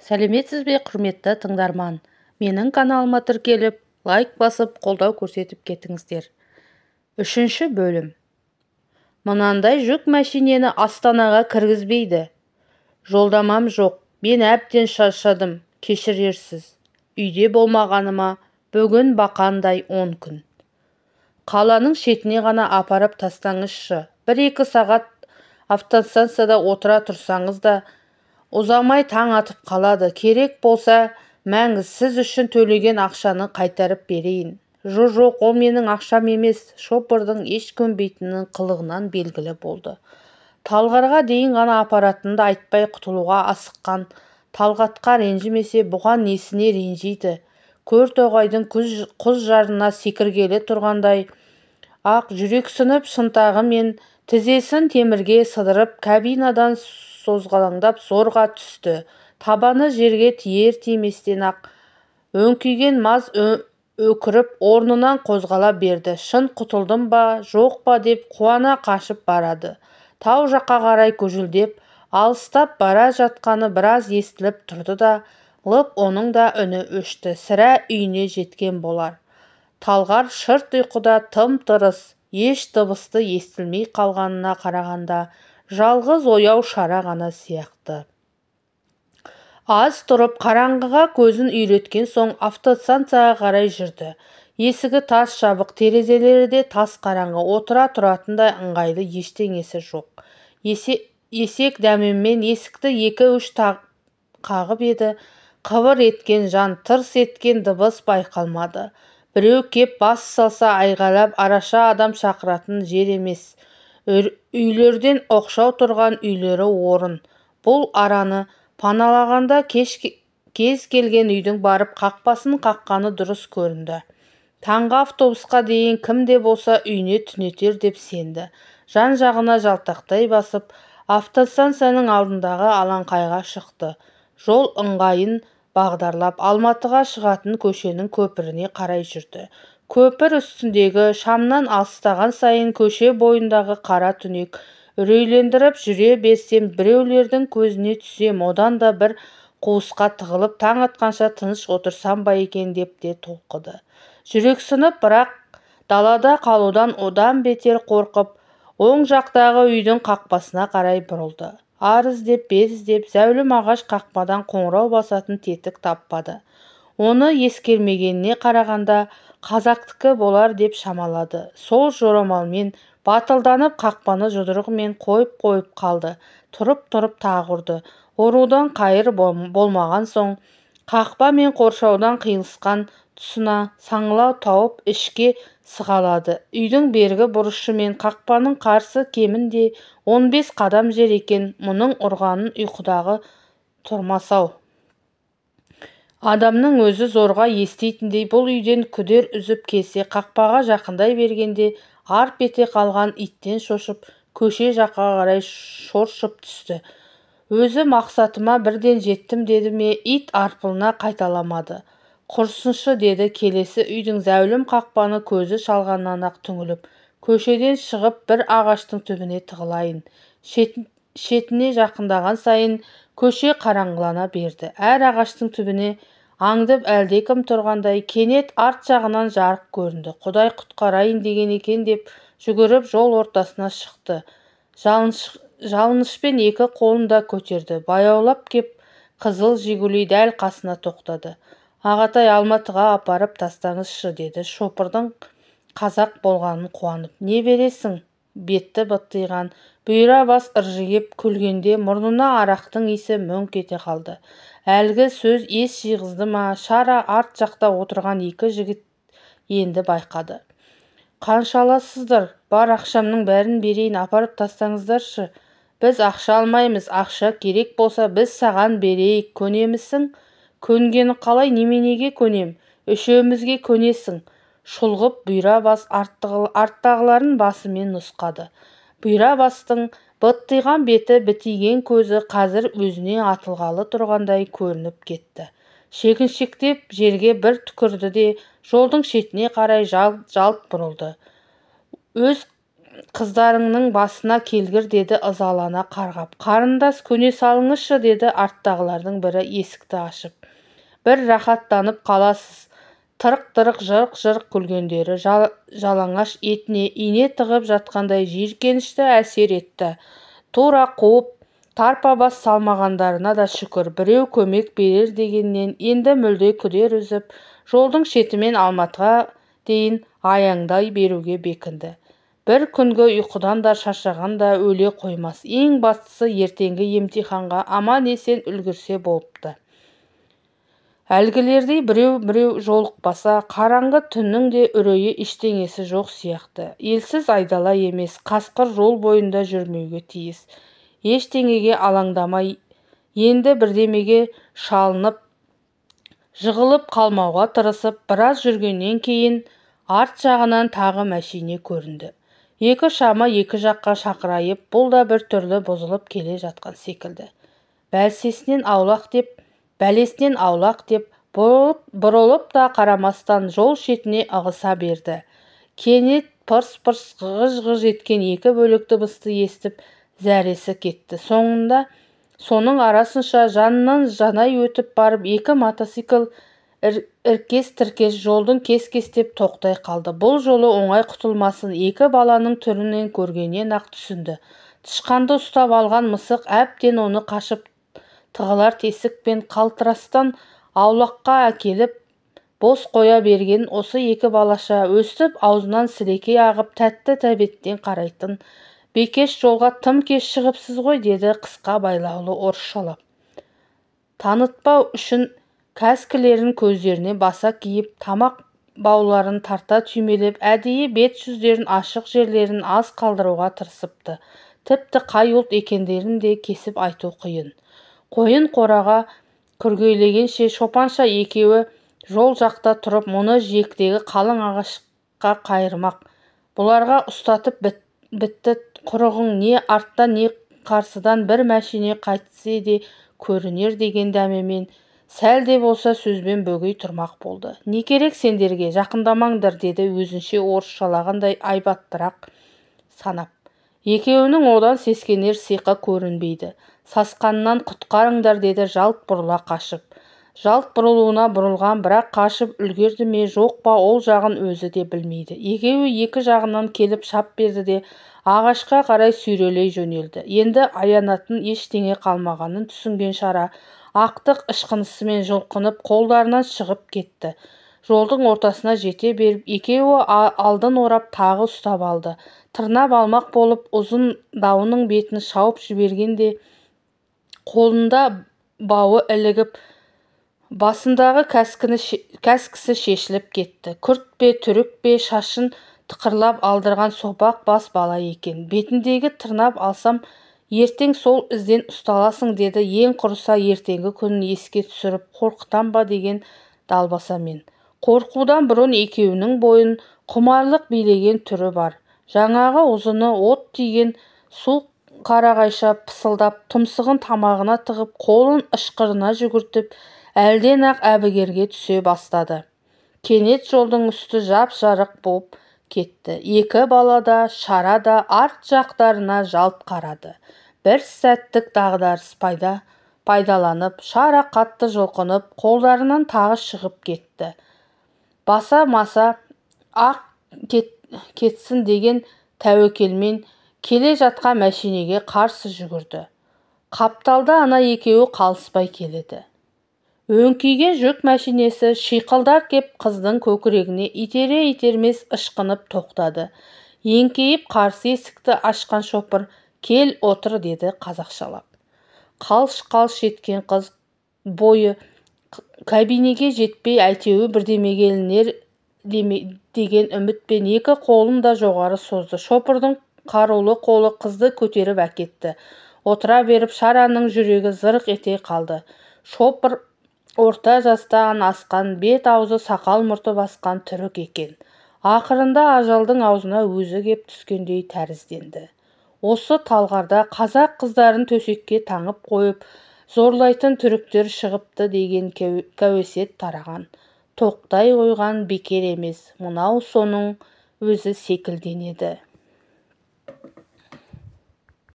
Сәлеметсіз бе, құрметті тыңдарман? Менің каналыма тіркеліп, лайк басып, қолдау көрсетіп кетіңіздер. 3-ші бөлім. Мынандай жүк мәшинені Астанаға кіргізбейді. Жолдамам жоқ, мен әбден шаршадым, кешірерсіз. Үйде болмағаныма бүгін бақандай 10 күн. Қаланың шетіне ғана апарып тастаңызшы. 1-2 сағат автостанцияда отыра тұрсаңыз да, ұзамай таң атып қалады. Керек болса, мәңіз сіз үшін төлеген ақшаны қайтарып берейін. Жоқ, ол менің ақшам емес. Шопырдың еш көнбейтінінің қылығынан белгілі болды. Талғарға дейін ғана апаратынды айтпай құтылуға асыққан Талғатқа ренжімесе, бұған несіне ренжиді? Көр-тоғайдың құз жарына секіргелі тұрғандай ақ жүрексініп шынтағы мен тізесін темірге сыдырып, кабинадан созғалаңдап зорға түсті. Табаны жерге тиер-тиместен ақ өңкиген маз өкіріп орнынан қозғала берді. Шын құтылдым ба, жоқ па деп қуана қашып барады. Тау жаққа қарай көжілдеп, алыстап бара жатқаны біраз естіліп тұрды да, лып оның да үні өшті. Сірә үйіне жеткен болар. Талғар шырт ұйқыда тым-тырыс, еш дыбысты естілмей қалғанына қарағанда, жалғыз ояу шара ғана сияқты. Аз тұрып, қараңғыға көзін үйреткен соң автостанцияға қарай жүрді. Есігі тас жабық, терезелері де тас қараңғы, отыра тұратындай ыңғайлы ештеңесі жоқ. Есек дәмемен есікті 2-3 қағып еді, қыбыр еткен жан, тырс еткен дыбыс байқалмады. Біреу кеп бас салса айғайлап, араша адам шақыратын жер емес. Үйлерден оқшау тұрған үйлері орын. Бұл араны паналағанда кез келген үйдің барып қақпасын қаққаны дұрыс көрінді. Таңғы автобусқа дейін кімде болса үйіне түнетер деп сенді. Жан-жағына жалтақтай басып, автостанцияның алдындағы алаңқайға шықты. Жол ыңғайын бағдарлап, Алматыға шығатын көшенің көпіріне қарай жүрді. Көпір үстіндегі шамнан алыстаған сайын көше бойындағы қара түнек үрейлендіріп жүре берсем, біреулердің көзіне түсем, одан да бір қуысқа тығылып, таң атқанша тыныш отырсам ба екен деп те толқыды. Жүрексініп, бірақ далада қалудан одан бетер қорқып, оң жақтағы үйдің қақпасына қарай бұрылды. Арыз деп, без деп, зәулім ағаш қақпадан қоңырау басатын тетік таппады. Оны ескермегеніне қарағанда қазақтікі болар деп шамалады. Сол жорамалмен батылданып қақпаны жұдырығымен қойып қалды. Тұрып тағы ұрды. Ұрудан қайыр болмаған соң, қақпа мен қоршаудан қиылысқан тұсына саңылау тауып ішке сығалады. Үйдің бергі бұрышы мен қақпаның қарсы кемінде 15 қадам жер екен. Мұның ұрғанын ұйқыдағы тұрмасау. Адамның өзі зорға естейтіндей бұл үйден күдер үзіп келсе, қақпаға жақындай бергенде арп ете қалған иттен шошып, көше жаққа қарай шоршып түсті. Өзі мақсатыма бірден жеттім деді ме, ит арпылына қайталамады. Құрсыншы деді, келесі үйдің зәулім қақпаны көзі шалғаннан ақ түңіліп, көшеден шығып бір ағаштың түбіне тығылайын. Шетіне жақындаған сайын көше қараңғылана берді. Әр ағаштың түбіне аңдып әлдекім тұрғандай, кенет арт жағынан жарық көрінді. Құдай құтқарайын деген екен деп жүгіріп жол ортасына шықты. Жалынышпен 2 қолын да көтерді. Баяулап кеп қызыл Жигули дәл қасына тоқтады. Ағатай, Алматыға апарып тастаңызшы деді, шопырдың қазақ болғанын қуанып. Не бересің? Бетті быттиған, бұйра бас ыржиып күлгенде мұрнына арақтың иісі мүңк ете қалды. Әлгі сөз ес жиғызды ма, шара арт жақта отырған 2 жігіт енді байқады. Қаншаласыздар? Бар ақшамның бәрін берейін, апарып тастаңыздаршы. Біз ақша алмаймыз, ақша керек болса біз саған берейік, көнемісің? Көнгені қалай, неменеге көнем? Үшеумізге көнесің. Шұлғып бұйра бас арттағыларын басымен нұсқады. Бұйра бастың быттиған беті, бітиген көзі қазір өзіне атылғалы тұрғандай көрініп кетті. Шегіншектеп жерге бір түкірді де жолдың шетіне қарай жалт бұрылды. Өз қыздарыңның басына келгір, деді ызалана қарғап. Қарындас, көне салыңызшы, деді арттағылардың бірі есікті ашып. Бір рахаттанып қаласыз. Тырық-тырық, жырық-жырық күлгендері жалаңаш етіне ине тығып жатқандай жиіркенішті әсер етті. Тура қуып, тарпа бас салмағандарына да шүкір. Біреу көмек берер дегеннен енді мүлде күдер үзіп, жолдың шетімен Алматыға дейін аяңдай беруге бекінді. Бір күнгі ұйқыдан да шаршаған да өле қоймас. Ең бастысы ертеңгі емтиханға аман-есен үлгірсе болыпты. Әлгілердей біреу жолықпаса, қараңғы түннің де үрейі ештеңесі жоқ сияқты. Елсіз айдала емес, қасқыр жол бойында жүрмеуге тиіс. Ештеңеге алаңдамай, енді бірдемеге шалынып, жығылып қалмауға тырысып, біраз жүргеннен кейін арт жағынан тағы мәшине көрінді. Екі шамы екі жаққа шақырайып, бұл да бір түрлі бұзылып келе жатқан секілді. Бәлесінен аулақ деп бұрылып та қарамастан жол шетіне ығыса берді. Кенет пырс-пырс ғыж-ғыж еткен екі бөлік дыбысты естіп, зәресі кетті. Соның арасынша жанынан жанай өтіп барып, екі мотоцикл іркес-тіркес жолдың кес-кестеп тоқтай қалды. Бұл жолы оңай құтылмасын екі баланың түрінен көргеннен-ақ түсінді. Тышқанды ұстап алған мысық әбден оны қашып тығылар тесік пен қалтырастан аулаққа әкеліп бос қоя берген осы екі балаша өстіп аузынан сілекей ағып тәтті тәбеттен қарайтын. Бекеш, жолға тым кеш шығыпсыз ғой, деді қысқа байлаулы орысшалап. Танытпау үшін кәскілерін көздеріне баса киіп, тамақ бауларын тарта түймелеп, әдейі бет-жүздерін ашық жерлерін аз қалдыруға тырысыпты. Тіпті қай ұлт екендерін де кесіп айту қиын. Қойын қораға күргейлегенше шопанша екеуі жол жақта тұрып, мұны жиектегі қалың ағашқа қайырмақ. Бұларға ұстатып бітті, құрығың не арттан не қарсыдан бір мәшине қайтсе де көрінер деген дәмемен сәл де болса сөзбен бөгей тұрмақ болды. Не керек сендерге, жақындамаңдар, деді өзінше орысшалағандай айбаттырақ санап. Екеуінің одан сескенер сиқы көрінбейді. Сасқаннан құтқарыңдар, деді жалт бұрыла қашып. Жалт бұрылуына бұрылған, бірақ қашып үлгерді ме жоқ па, ол жағын өзі де білмейді. Екеуі екі жағынан келіп шап берді де ағашқа қарай сүйрелей жөнелді. Енді аянатын ештеңе қалмағанын түсінген шара ақтық ышқынысымен жұлқынып қолдарынан шығып кетті. Жолдың ортасына жете беріп, екеуі алдын орап тағы ұстап алды. Тырнап алмақ болып ұзын дауының бетін шауып жібергенде қолында бауы ілігіп, басындағы кәскісі шешіліп кетті. Күрт пе, түрік пе, шашын тықырлап алдырған сопақ бас бала екен. Бетіндегі тырнап алсам, ертең сол ізден ұсталасың, деді ең құрыса ертеңгі күнін еске түсіріп, қорқытам ба деген далбасамен. Қорқудан бұрын екеуінің бойын құмарлық билеген түрі бар. Жаңағы ұзыны от тиген су қарағайша пысылдап, тұмсығын тамағына тығып, қолын ышқырына жүгіртіп, әлден-ақ әбігерге түсе бастады. Кенет жолдың үсті жап-жарық болып кетті. Екі бала да, шара да арт жақтарына жалт қарады. Бір сәттік дағдарыс пайдаланып, шара қатты жұлқынып, қолдарынан тағы шығып кетті. Баса-маса ақ кетсін деген тәуекелмен келе жатқан мәшинеге қарсы жүгірді. Қапталда ана екеуі қалыспай келеді. Өңкейген жүк мәшинесі шиқылдап кеп қыздың көкірегіне итере-итермес ышқынып тоқтады. Еңкейіп қарсы есікті ашқан шопыр, кел отыр, деді қазақшалап. Қалш-қалш еткен қыз бойы кабинеге жетпей әйтеуі бірдемеге ілінер деген үмітпен екі қолын да жоғары созды. Шопырдың қарулы қолы қызды көтеріп әкетті. Отыра беріп шараның жүрегі зырқ ете қалды. Шопыр орта жастан асқан, бет-аузы сақал-мұрты басқан түрік екен. Ақырында ажалдың аузына өзі кеп түскендей тәрізденді. Осы талғарда қазақ қыздарын төсекке таңып қойып, зорлайтын түріктер шығыпты деген кәуесет тараған. Тоқтай қойған бекер емес, мынау соның өзі секілденеді.